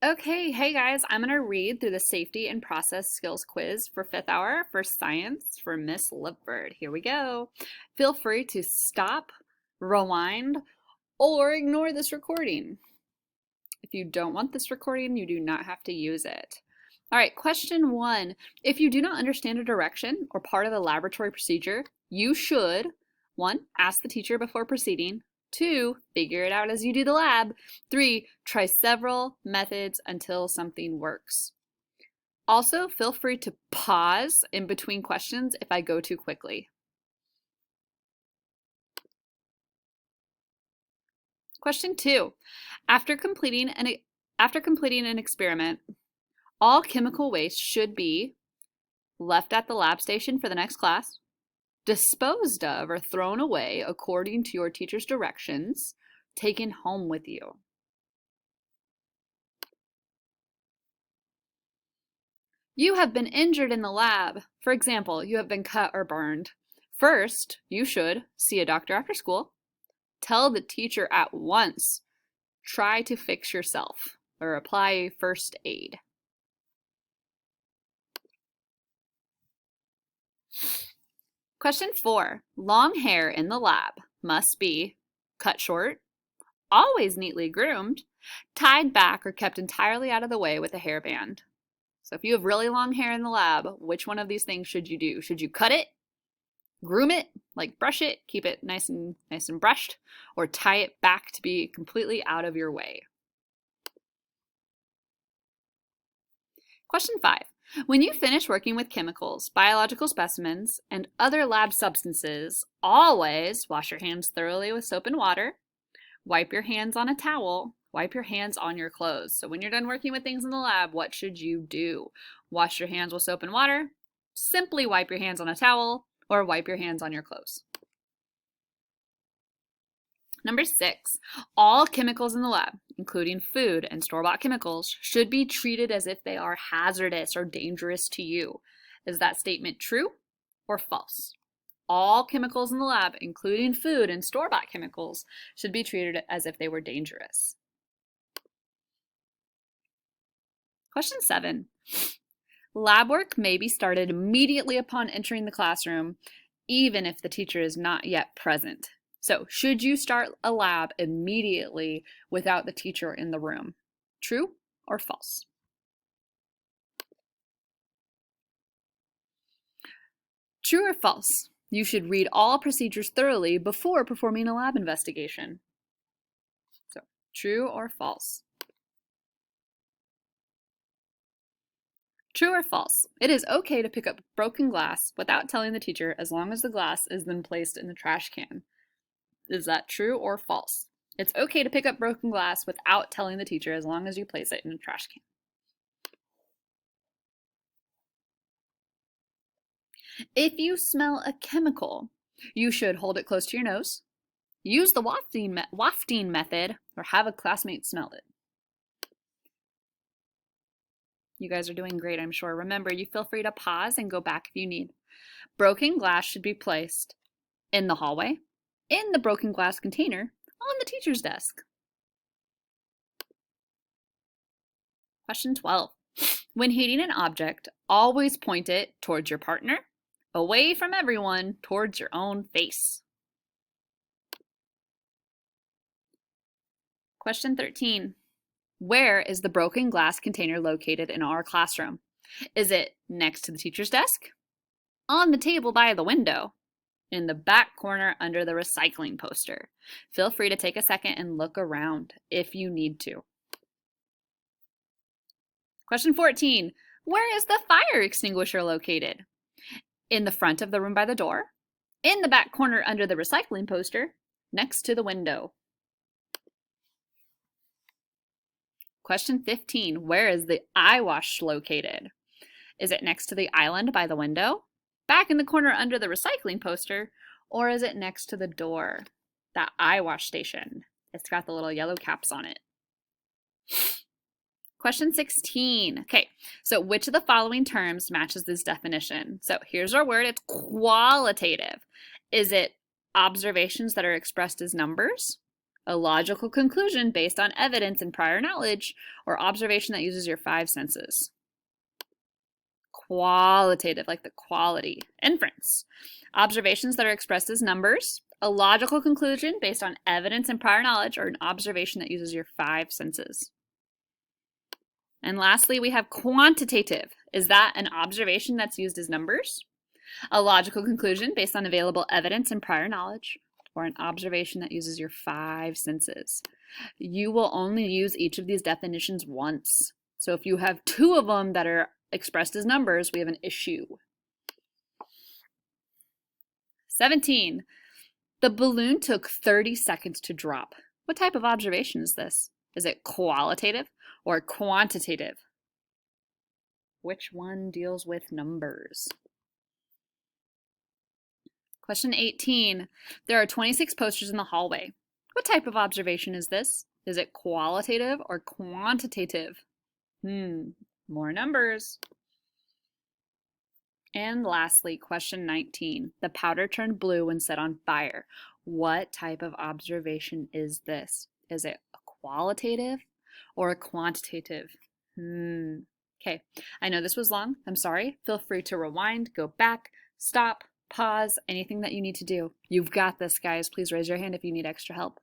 Okay, hey guys, I'm going to read through the Safety and Process Skills quiz for 5th hour for science for Miss Lipford. Here we go. Feel free to stop, rewind, or ignore this recording. If you don't want this recording, you do not have to use it. All right, question 1. If you do not understand a direction or part of the laboratory procedure, you should 1. Ask the teacher before proceeding. 2. Figure it out as you do the lab. 3. Try several methods until something works. Also, feel free to pause in between questions if I go too quickly. Question 2. After completing an experiment, all chemical waste should be left at the lab station for the next class, disposed of or thrown away according to your teacher's directions, taken home with you. You have been injured in the lab. For example, you have been cut or burned. First, you should see a doctor after school. Tell the teacher at once. Try to fix yourself or apply first aid. Question 4. Long hair in the lab must be cut short, always neatly groomed, tied back or kept entirely out of the way with a hairband. So if you have really long hair in the lab, which one of these things should you do? Should you cut it, groom it, like brush it, keep it nice and brushed, or tie it back to be completely out of your way? Question 5. When you finish working with chemicals, biological specimens, and other lab substances, always wash your hands thoroughly with soap and water. Wipe your hands on a towel. Wipe your hands on your clothes. So when you're done working with things in the lab, what should you do? Wash your hands with soap and water, simply wipe your hands on a towel, or wipe your hands on your clothes. Number 6, all chemicals in the lab, including food and store-bought chemicals, should be treated as if they are hazardous or dangerous to you. Is that statement true or false? All chemicals in the lab, including food and store-bought chemicals, should be treated as if they were dangerous. Question 7. Lab work may be started immediately upon entering the classroom, even if the teacher is not yet present. So, should you start a lab immediately without the teacher in the room? True or false? True or false? You should read all procedures thoroughly before performing a lab investigation. So, true or false? True or false? It is okay to pick up broken glass without telling the teacher as long as the glass is then placed in the trash can. Is that true or false? It's okay to pick up broken glass without telling the teacher as long as you place it in a trash can. If you smell a chemical, you should hold it close to your nose, use the wafting method, or have a classmate smell it. You guys are doing great, I'm sure. Remember, you feel free to pause and go back if you need. Broken glass should be placed in the hallway, in the broken glass container, on the teacher's desk. Question 12. When heating an object, always point it towards your partner, away from everyone, towards your own face. Question 13. Where is the broken glass container located in our classroom? Is it next to the teacher's desk? On the table by the window? In the back corner under the recycling poster? Feel free to take a second and look around if you need to. Question 14. Where is the fire extinguisher located? In the front of the room by the door? In the back corner under the recycling poster? Next to the window? Question 15. Where is the eye wash located? Is it next to the island by the window? Back in the corner under the recycling poster? Or is it next to the door? That eye wash station. It's got the little yellow caps on it. Question 16. Okay, so which of the following terms matches this definition? So here's our word. It's qualitative. Is it observations that are expressed as numbers? a logical conclusion based on evidence and prior knowledge, or observation that uses your five senses. Qualitative, like the quality. Inference, observations that are expressed as numbers, a logical conclusion based on evidence and prior knowledge, or an observation that uses your five senses. And lastly, we have quantitative. Is that an observation that's used as numbers, a logical conclusion based on available evidence and prior knowledge, or an observation that uses your five senses? You will only use each of these definitions once. So if you have two of them that are expressed as numbers, we have an issue. 17. The balloon took 30 seconds to drop. What type of observation is this? Is it qualitative or quantitative? Which one deals with numbers? Question 18. There are 26 posters in the hallway. What type of observation is this? Is it qualitative or quantitative? More numbers. And lastly, question 19. The powder turned blue when set on fire. What type of observation is this? Is it a qualitative or a quantitative? Okay, I know this was long. I'm sorry. Feel free to rewind, go back, stop, pause, anything that you need to do. You've got this, guys. Please raise your hand if you need extra help.